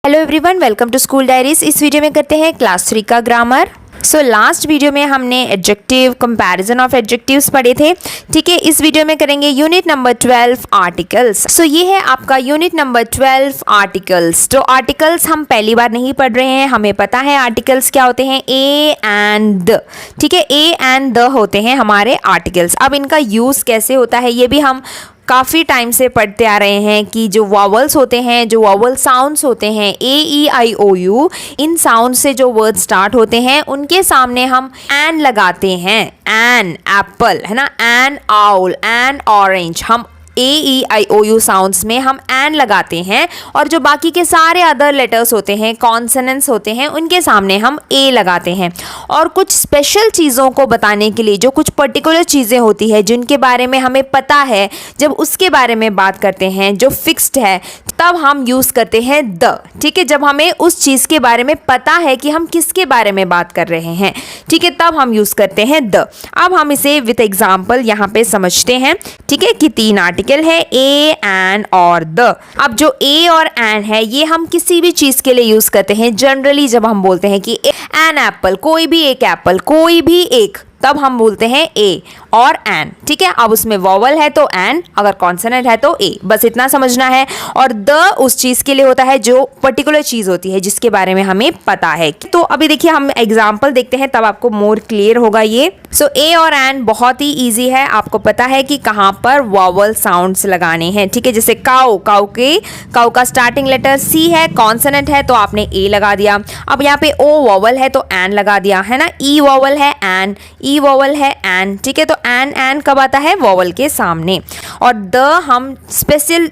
Hello everyone, welcome to school diaries. इस video में करते हैं क्लास 3 का ग्रामर। लास्ट वीडियो में हमने एडजेक्टिव, कंपैरिजन ऑफ एडजेक्टिव्स पढ़े थे। ठीक है, इस वीडियो में करेंगे यूनिट नंबर 12 आर्टिकल्स। ये है आपका यूनिट नंबर 12 आर्टिकल्स। तो आर्टिकल्स हम पहली बार नहीं पढ़ रहे हैं, हमें पता है आर्टिकल्स क्या होते हैं, ए एंड द। ठीक है, ए एंड द होते हैं हमारे आर्टिकल्स। अब इनका यूज़ कैसे होता है ये भी हम काफ़ी टाइम से पढ़ते आ रहे हैं कि जो वॉवल्स होते हैं, जो वॉवल साउंड्स होते हैं, ए ई आई ओ यू, इन साउंड से जो वर्ड स्टार्ट होते हैं उनके सामने हम एन लगाते हैं। एन एप्पल है ना, एन आउल, एन ऑरेंज। हम ए ई आई ओ यू साउंड्स में हम एन लगाते हैं और जो बाकी के सारे अदर लेटर्स होते हैं, कॉन्सोनेंट्स होते हैं, उनके सामने हम ए लगाते हैं। और कुछ स्पेशल चीज़ों को बताने के लिए, जो कुछ पर्टिकुलर चीज़ें होती है जिनके बारे में हमें पता है, जब उसके बारे में बात करते हैं जो फिक्स्ड है, तब हम यूज़ करते हैं द। ठीक है, जब हमें उस चीज़ के बारे में पता है कि हम किसके बारे में बात कर रहे हैं, ठीक है, तब हम यूज़ करते हैं द। अब हम इसे विद एग्जाम्पल यहाँ पे समझते हैं। ठीक है, कि 3 आर्टिकल है, ए, एन और द। अब जो ए और एन है ये हम किसी भी चीज़ के लिए यूज़ करते हैं। जनरली जब हम बोलते हैं कि एन एप्पल, कोई भी एक एप्पल, कोई भी एक, तब हम बोलते हैं ए और एन। ठीक है, अब उसमें वॉवल है तो एन, अगर कॉन्सोनेंट है तो ए, बस इतना समझना है। और द उस चीज़ के लिए होता है जो पर्टिकुलर चीज़ होती है जिसके बारे में हमें पता है। तो अभी देखिए हम एग्जाम्पल देखते हैं, तब आपको मोर क्लियर होगा ये। ए और एन बहुत ही ईजी है, आपको पता है कि कहाँ पर वॉवल साउंड्स लगाने हैं। ठीक है, जैसे काऊ, काऊ का स्टार्टिंग लेटर सी है, कॉन्सोनेंट है तो आपने ए लगा दिया। अब यहाँ पे ओ वॉवल है तो एन लगा दिया, है ना। ई वॉवल है एन, ई वॉवल है एन। ठीक है, तो एन कब आता है, वॉवल के सामने। और द हम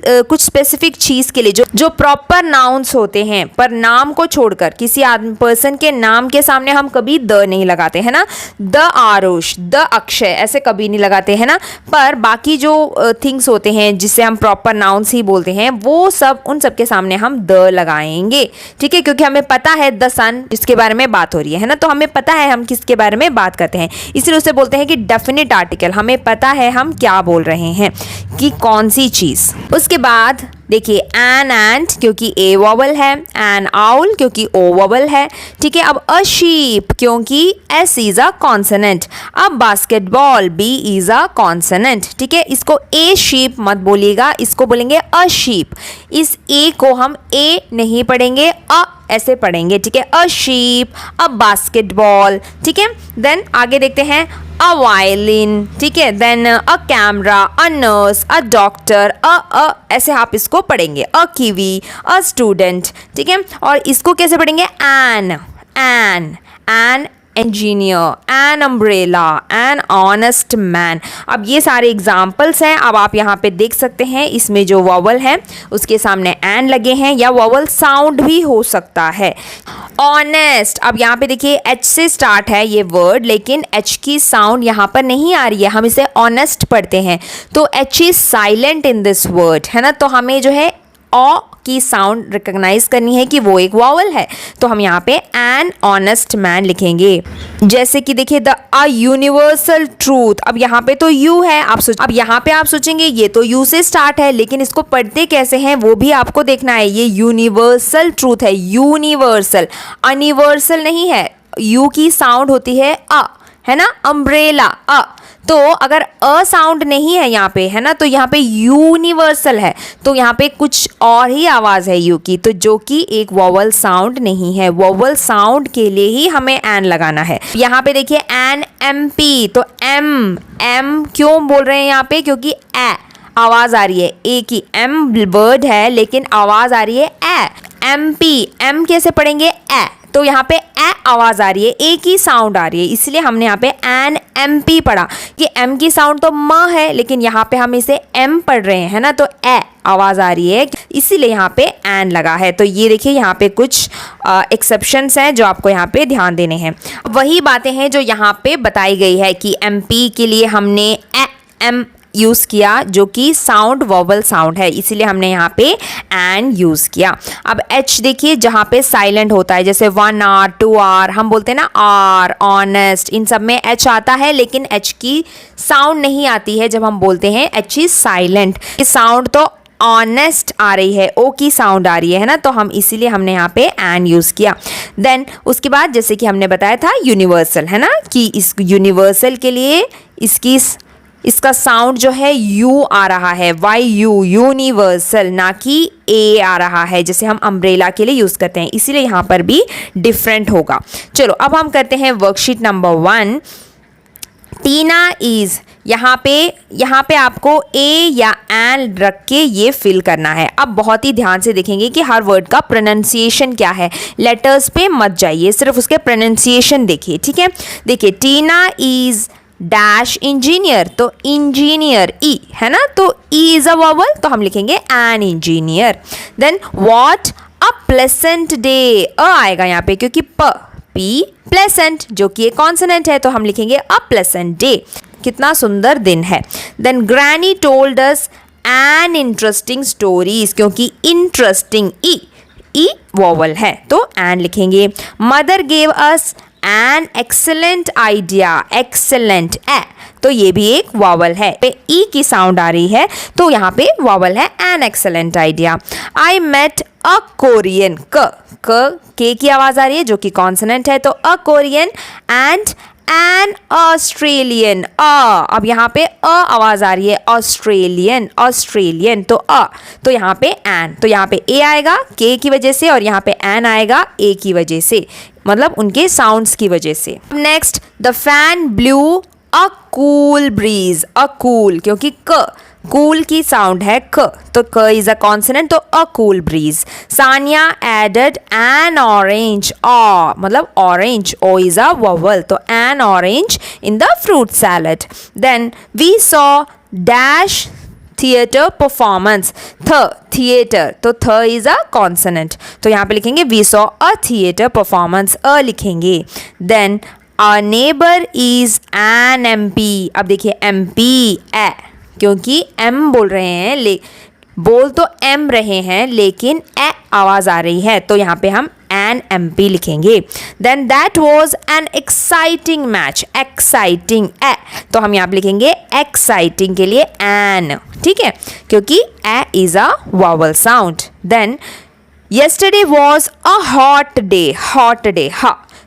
कुछ स्पेसिफिक चीज़ के लिए, जो प्रॉपर नाउन्स होते हैं, पर नाम को छोड़कर किसी पर्सन के नाम के सामने हम कभी द नहीं लगाते, है ना। द आरुष, द अक्षय, ऐसे कभी नहीं लगाते, है ना। पर बाकी जो थिंग्स होते हैं जिससे हम प्रॉपर नाउन्स ही बोलते हैं, वो सब, उन सब के सामने हम द लगाएंगे। ठीक है, क्योंकि हमें पता है द सन जिसके बारे में बात हो रही है ना, तो हमें पता है हम किसके बारे में बात करते हैं, इसलिए उसे बोलते हैं कि डेफिनेट आर्टिकल। हमें पता है हम क्या बोल रहे हैं, कि कौन सी चीज़। उसके बाद देखिए एन एंट, क्योंकि ए वॉवल है, एन आउल क्योंकि ओ वॉवल है। ठीक है, अब अ शीप क्योंकि एस इज अ कॉन्सोनेंट। अब basketball, B is a consonant. ठीक है, इसको ए शीप मत बोलिएगा, इसको बोलेंगे अ शीप। इस ए को हम ए नहीं पढ़ेंगे, अ ऐसे पढ़ेंगे। ठीक है, अ शीप, अ बास्केटबॉल। ठीक है, देन आगे देखते हैं, अ वायलिन। ठीक है, then a camera, a nurse, a doctor, ऐसे आप इसको पढ़ेंगे। A kiwi, a student. ठीक है, और इसको कैसे पढ़ेंगे, an engineer, an umbrella, an honest man. अब ये सारे एग्जाम्पल्स हैं। अब आप यहाँ पे देख सकते हैं, इसमें जो वॉवल है उसके सामने एन लगे हैं, या वॉवल साउंड भी हो सकता है। ऑनेस्ट, अब यहाँ पे देखिए एच से स्टार्ट है ये वर्ड, लेकिन एच की साउंड यहाँ पर नहीं आ रही है, हम इसे ऑनेस्ट पढ़ते हैं, तो H is silent in this word, है ना। तो हमें जो है ऑ की साउंड रिकॉग्नाइज करनी है कि वो एक वॉवल है, तो हम यहाँ पे एन ऑनेस्ट मैन लिखेंगे। जैसे कि देखिए द अ यूनिवर्सल ट्रूथ, अब यहाँ पे तो यू है, अब यहाँ पे आप सोचेंगे ये तो यू से स्टार्ट है, लेकिन इसको पढ़ते कैसे हैं वो भी आपको देखना है। ये यूनिवर्सल ट्रूथ है, यूनिवर्सल, अनिवर्सल नहीं है। यू की साउंड होती है अ, है ना। अम्ब्रेला, अ, तो अगर अ साउंड नहीं है यहाँ पे, है ना, तो यहाँ पे यूनिवर्सल है, तो यहाँ पे कुछ और ही आवाज़ है यू की, तो जो कि एक वॉवल साउंड नहीं है। वॉवल साउंड के लिए ही हमें एन लगाना है। यहाँ पे देखिए एन एम पी, तो एम क्यों बोल रहे हैं यहाँ पे, क्योंकि ए आवाज़ आ रही है, ए की, एम वर्ड है लेकिन आवाज़ आ रही है ए। एम पी, एम कैसे पढ़ेंगे, ए, तो यहाँ पे ए आवाज़ आ रही है, ए की साउंड आ रही है, इसलिए हमने यहाँ पे एन एम पी पढ़ा। कि एम की साउंड तो म है, लेकिन यहाँ पे हम इसे एम पढ़ रहे हैं ना, तो ए आवाज़ आ रही है, इसीलिए यहाँ पे एन लगा है। तो ये देखिए यहाँ पे कुछ एक्सेप्शंस हैं जो आपको यहाँ पे ध्यान देने हैं। वही बातें हैं जो यहाँ पे बताई गई है कि एम पी के लिए हमने एम यूज़ किया, जो कि साउंड वॉवल साउंड है, इसीलिए हमने यहाँ पे एन यूज़ किया। अब एच देखिए जहाँ पे साइलेंट होता है, जैसे 1 आर 2 आर, हम बोलते हैं ना आर, ऑनेस्ट, इन सब में एच आता है, लेकिन एच की साउंड नहीं आती है जब हम बोलते हैं एच इज साइलेंट। साउंड तो ऑनेस्ट आ रही है, ओ की साउंड आ रही है ना, तो हम इसीलिए हमने यहाँ पे एन यूज़ किया। देन उसके बाद जैसे कि हमने बताया था यूनिवर्सल, है ना, कि इस यूनिवर्सल के लिए इसका साउंड जो है यू आ रहा है, वाई यू, यूनिवर्सल, ना कि ए आ रहा है जैसे हम अम्ब्रेला के लिए यूज़ करते हैं, इसीलिए यहाँ पर भी डिफरेंट होगा। चलो अब हम करते हैं वर्कशीट नंबर 1। टीना इज़, यहाँ पे आपको ए या एन रख के ये फिल करना है। अब बहुत ही ध्यान से देखेंगे कि हर वर्ड का प्रोनाउंसिएशन क्या है, लेटर्स पे मत जाइए, सिर्फ उसके प्रोनाउंसिएशन देखिए, ठीक है। देखिए टीना इज़ डैश इंजीनियर, तो इंजीनियर ई है ना, तो ई इज अ वॉवल, तो हम लिखेंगे an engineer. Then what a pleasant day, a आएगा यहाँ पे क्योंकि पी प्लेसेंट जो कि एक कॉन्सोनेंट है, तो हम लिखेंगे अ प्लेसेंट डे, कितना सुंदर दिन है। Then granny told us an interesting stories, क्योंकि इंटरेस्टिंग ई वॉवल है तो एन लिखेंगे। Mother gave us an excellent idea, excellent A, तो ये भी एक वॉवल है, पे ई की साउंड आ रही है तो यहाँ पे वॉवल है an excellent idea. I met a Korean, K की आवाज आ रही है जो कि कॉन्सोनेंट है, तो अ कोरियन एंड एन ऑस्ट्रेलियन, अब यहाँ पे आवाज आ रही है, ऑस्ट्रेलियन तो तो यहाँ पे एन, तो यहाँ पे ए आएगा के की वजह से और यहाँ पे एन आएगा ए की वजह से, मतलब उनके साउंड्स की वजह से। Next the fan blew a cool breeze, a cool क्योंकि कूल की साउंड है क, तो क इज अ कॉन्सोनेंट, तो a cool breeze. Sania added an orange, मतलब orange, O is a vowel, तो an orange in the fruit salad. Then we saw dash theatre performance, theatre, तो थ इज अ कॉन्सोनेंट, तो यहाँ पे लिखेंगे we saw a theatre performance, लिखेंगे। Then our neighbour is an MP, अब देखिए MP क्योंकि एम बोल रहे हैं, बोल तो एम रहे हैं लेकिन ए आवाज आ रही है, तो यहाँ पे हम एन MP लिखेंगे। Then that was an exciting match, exciting तो हम यहाँ पे लिखेंगे एक्साइटिंग के लिए एन, ठीक है, क्योंकि A is a vowel sound. Then yesterday was a hot day,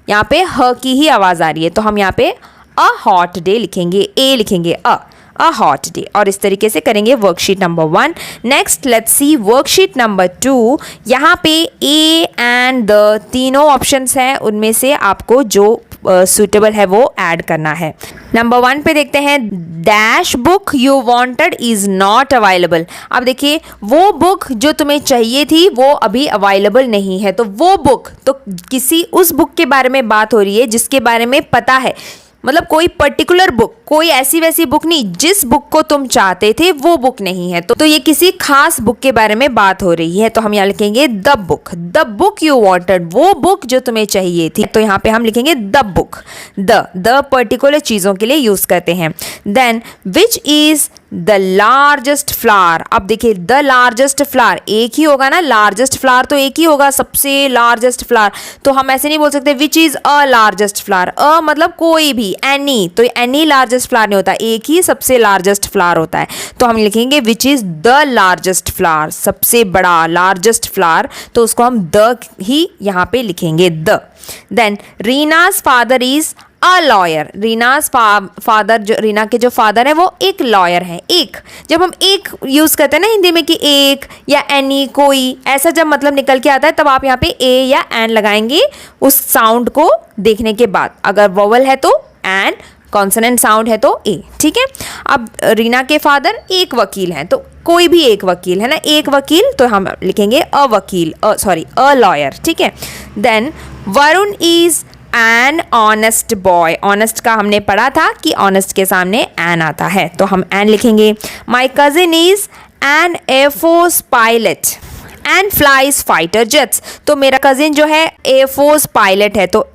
यहाँ पे ह की ही आवाज आ रही है, तो हम यहाँ पे अ हॉट डे लिखेंगे, ए लिखेंगे अ हॉट डे, और इस तरीके से करेंगे worksheet number 1। Next let's see worksheet number 2। यहाँ पे ए एंड द तीनों ऑप्शंस हैं, उनमें से आपको जो सुटेबल है वो ऐड करना है। नंबर 1 पे देखते हैं dash book you wanted is not available. अब देखिए वो बुक जो तुम्हें चाहिए थी वो अभी अवेलेबल नहीं है, तो वो बुक, तो किसी उस बुक के बारे में बात हो रही है जिसके बारे में पता है, मतलब कोई पर्टिकुलर बुक, कोई ऐसी वैसी बुक नहीं, जिस बुक को तुम चाहते थे वो बुक नहीं है, तो ये किसी खास बुक के बारे में बात हो रही है, तो हम यहाँ लिखेंगे द बुक यू वांटेड, वो बुक जो तुम्हें चाहिए थी, तो यहाँ पे हम लिखेंगे द बुक, द पर्टिकुलर चीजों के लिए यूज करते हैं। Then which is the largest flower, अब देखिए द लार्जेस्ट फ्लावर एक ही होगा ना, लार्जेस्ट फ्लावर तो एक ही होगा, सबसे लार्जेस्ट फ्लावर, तो हम ऐसे नहीं बोल सकते which is a largest flower, मतलब कोई भी, एनी, तो एनी लार्जेस्ट फ्लावर नहीं होता, एक ही सबसे लार्जेस्ट फ्लावर होता है, तो हम लिखेंगे विच इज द लार्जेस्ट फ्लावर, सबसे बड़ा लार्जेस्ट फ्लावर, तो उसको हम द ही यहाँ पे लिखेंगे the. Then Reena's father is a lawyer, Reena's father, जो रीना के जो फादर है वो एक लॉयर है। एक, जब हम एक यूज करते हैं ना हिंदी में कि एक या एनी, कोई, ऐसा जब मतलब निकल के आता है तब आप यहाँ पे ए या एन लगाएंगे उस साउंड को देखने के बाद, अगर वोवल है तो एन, कॉन्सोनेंट साउंड है तो ए, ठीक है। अब रीना के फादर एक वकील हैं, तो कोई भी एक वकील है ना, एक वकील, तो हम लिखेंगे अ वकील, अ लॉयर, ठीक है। Then Varun is an honest boy, honest का हमने पढ़ा था कि ऑनेस्ट के सामने एन आता है, तो हम एन लिखेंगे। My cousin is an air force pilot and flies fighter jets, तो मेरा कजिन जो है एयरफोर्स पायलट है, तो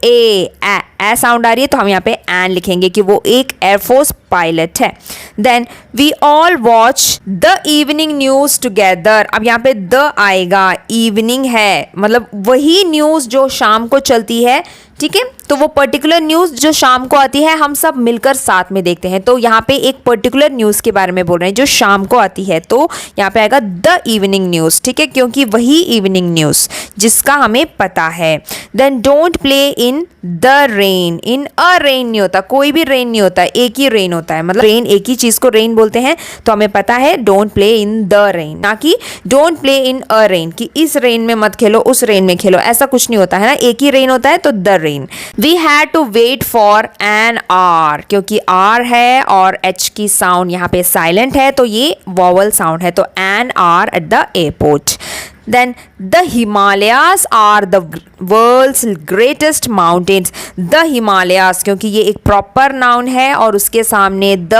ए साउंड आ रही है तो हम यहाँ पे एन लिखेंगे कि वो एक एयरफोर्स पायलट है। Then we all watch the evening news together. अब यहाँ पे द आएगा, इवनिंग है मतलब वही न्यूज जो शाम को चलती है, ठीक है। तो वो पर्टिकुलर न्यूज़ जो शाम को आती है हम सब मिलकर साथ में देखते हैं। तो यहाँ पे एक पर्टिकुलर न्यूज़ के बारे में बोल रहे हैं जो शाम को आती है, तो यहाँ पे आएगा द इवनिंग न्यूज़, ठीक है, क्योंकि वही इवनिंग न्यूज़ जिसका हमें पता है। Then don't play in the rain. In a rain नहीं होता, कोई भी रेन नहीं होता, एक ही रेन होता है, मतलब रेन एक ही चीज़ को रेन बोलते हैं। तो हमें पता है don't play in the rain, ना कि don't play in a rain कि इस रेन में मत खेलो उस रेन में खेलो, ऐसा कुछ नहीं होता है ना, एक ही रेन होता है। तो the rain. We had to wait for an hour, क्योंकि आर है और एच की साउंड यहाँ पे साइलेंट है तो ये वॉवल साउंड है, तो an R at the airport. Then the Himalayas are the world's greatest mountains. The Himalayas, क्योंकि ये एक प्रॉपर नाउन है और उसके सामने द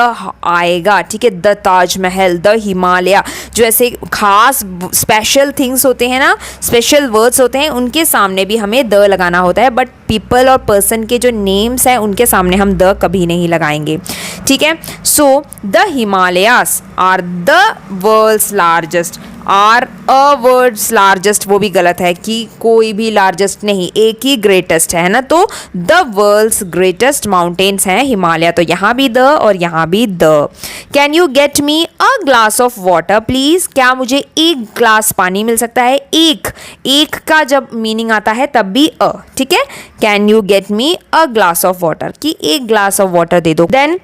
आएगा, ठीक है। द ताजमहल, द हिमालय, जो ऐसे खास स्पेशल थिंग्स होते हैं ना, स्पेशल वर्ड्स होते हैं, उनके सामने भी हमें द लगाना होता है। बट पीपल और पर्सन के जो नेम्स हैं उनके सामने हम द कभी नहीं लगाएंगे, ठीक है। So the Himalayas are the world's largest. Are a words largest वो भी गलत है कि कोई भी लार्जेस्ट नहीं, एक ही ग्रेटेस्ट है ना। तो द वर्ल्ड्स ग्रेटेस्ट माउंटेन्स हैं हिमालय, तो यहाँ भी द और यहाँ भी the. Can you get me a glass of water please. क्या मुझे एक ग्लास पानी मिल सकता है। एक का जब मीनिंग आता है तब भी अ, ठीक है। Can you get me a glass of water, कि एक ग्लास ऑफ वाटर दे दो। Then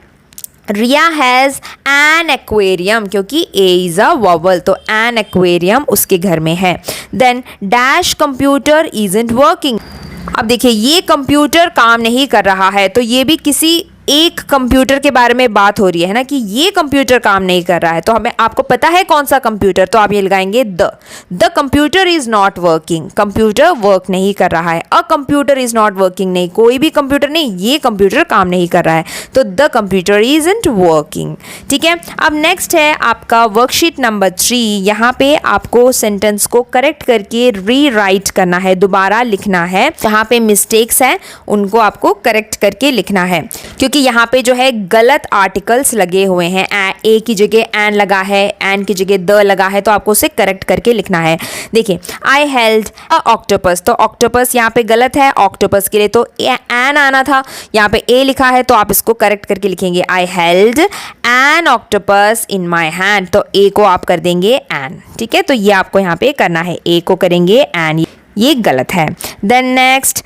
Riya has an aquarium, क्योंकि ए इज़ अ वॉवल, तो एन एक्वेरियम उसके घर में है। Then dash computer isn't working. अब देखिए ये कंप्यूटर काम नहीं कर रहा है, तो ये भी किसी एक कंप्यूटर के बारे में बात हो रही है ना, कि ये कंप्यूटर काम नहीं कर रहा है। तो हमें आपको पता है कौन सा कंप्यूटर, तो आप ये लगाएंगे the computer is not working. Computer work नहीं कर रहा है। A computer is not working नहीं, कोई भी कंप्यूटर नहीं, ये कंप्यूटर काम नहीं कर रहा है, तो द कंप्यूटर इजंट वर्किंग, ठीक है। अब नेक्स्ट है आपका वर्कशीट नंबर 3। यहाँ पे आपको सेंटेंस को करेक्ट करके रीराइट करना है, दोबारा लिखना है। जहाँ पे मिस्टेक्स हैं उनको आपको करेक्ट करके लिखना है, क्योंकि यहाँ पे जो है गलत आर्टिकल्स लगे हुए हैं। ए की जगह एन लगा है, एन की जगह द लगा है, तो आपको उसे करेक्ट करके लिखना है। देखिए आई हेल्ड अ ऑक्टोपस, तो ऑक्टोपस यहाँ पे गलत है, ऑक्टोपस के लिए तो एन आना था, यहाँ पे ए लिखा है, तो आप इसको करेक्ट करके लिखेंगे I held an octopus in my hand, तो ए को आप कर देंगे एन, ठीक है। तो ये आपको यहाँ पे करना है, ए को करेंगे एन, ये गलत है। Then next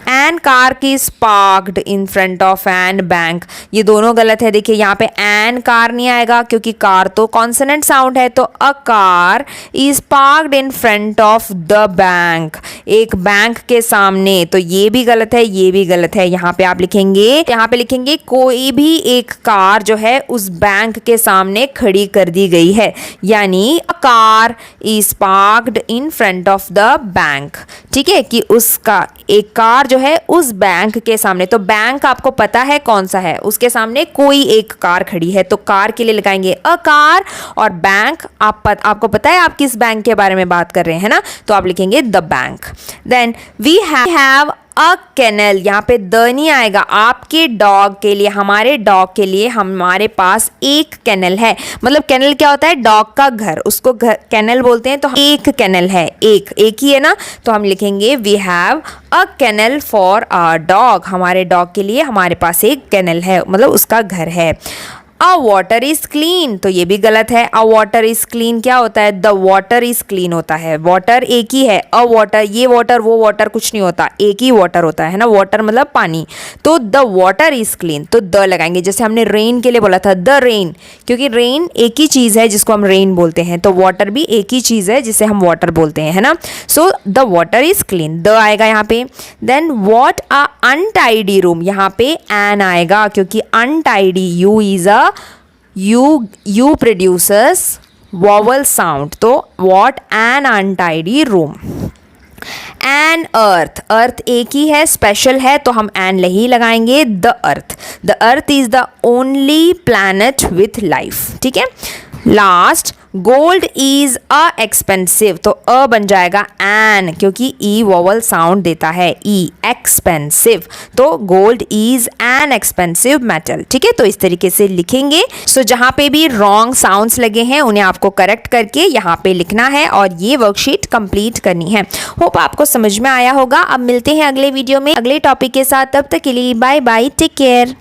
an car is parked in front of an bank, ये दोनों गलत है। देखिए यहाँ पे एन कार नहीं आएगा क्योंकि कार तो कॉन्सोनेंट साउंड है, तो a car is parked in front of the bank, एक बैंक के सामने, तो ये भी गलत है, ये भी गलत है। यहाँ पे आप लिखेंगे, यहाँ पे लिखेंगे कोई भी एक कार जो है उस बैंक के सामने खड़ी कर दी गई है, यानी a car is parked in front of the bank, ठीक है, कि उसका एक कार जो है उस बैंक के सामने, तो बैंक आपको पता है कौन सा है, उसके सामने कोई एक कार खड़ी है, तो कार के लिए लगाएंगे अ कार, और बैंक आपको पता है आप किस बैंक के बारे में बात कर रहे हैं ना, तो आप लिखेंगे the bank. Then we have a canal, यहाँ पे द नहीं आएगा, आपके डॉग के लिए, हमारे डॉग के लिए हमारे पास एक कैनल है। मतलब कैनल क्या होता है, डॉग का घर, उसको कैनल बोलते हैं। तो एक कैनल है, एक ही है ना, तो हम लिखेंगे we have a canal for our dog, हमारे डॉग के लिए हमारे पास एक कैनल है, मतलब उसका घर है। अ वाटर इज क्लीन, तो ये भी गलत है। अ वाटर इज क्लीन क्या होता है, द वाटर इज क्लीन होता है, वाटर एक ही है। अ वाटर, ये वाटर वो वाटर कुछ नहीं होता, एक ही वाटर होता है ना, वाटर मतलब पानी, तो द वाटर इज क्लीन, तो द लगाएंगे। जैसे हमने रेन के लिए बोला था द रेन, क्योंकि रेन एक ही चीज़ है जिसको हम रेन बोलते हैं, तो वाटर भी एक ही चीज़ है जिसे हम वाटर बोलते हैं, है ना। So the water is clean, the आएगा यहाँ पे। Then what a untidy room, यहाँ पे एन आएगा क्योंकि untidy, you is a you produces vowel sound, तो what an untidy room। An अर्थ, अर्थ एक ही है, स्पेशल है, तो हम एन नहीं लगाएंगे, the earth. The earth is the only planet with life, ठीक है। Last, gold is a expensive, तो अ बन जाएगा एन, क्योंकि ई वोवल साउंड देता है, ई, एक्सपेंसिव, तो gold is an expensive metal. ठीक है, तो इस तरीके से लिखेंगे। सो जहां पे भी रॉन्ग साउंड्स लगे हैं उन्हें आपको करेक्ट करके यहाँ पे लिखना है और ये वर्कशीट कंप्लीट करनी है। होप आपको समझ में आया होगा। अब मिलते हैं अगले वीडियो में अगले टॉपिक के साथ, तब तक के लिए बाय बाय, टेक केयर।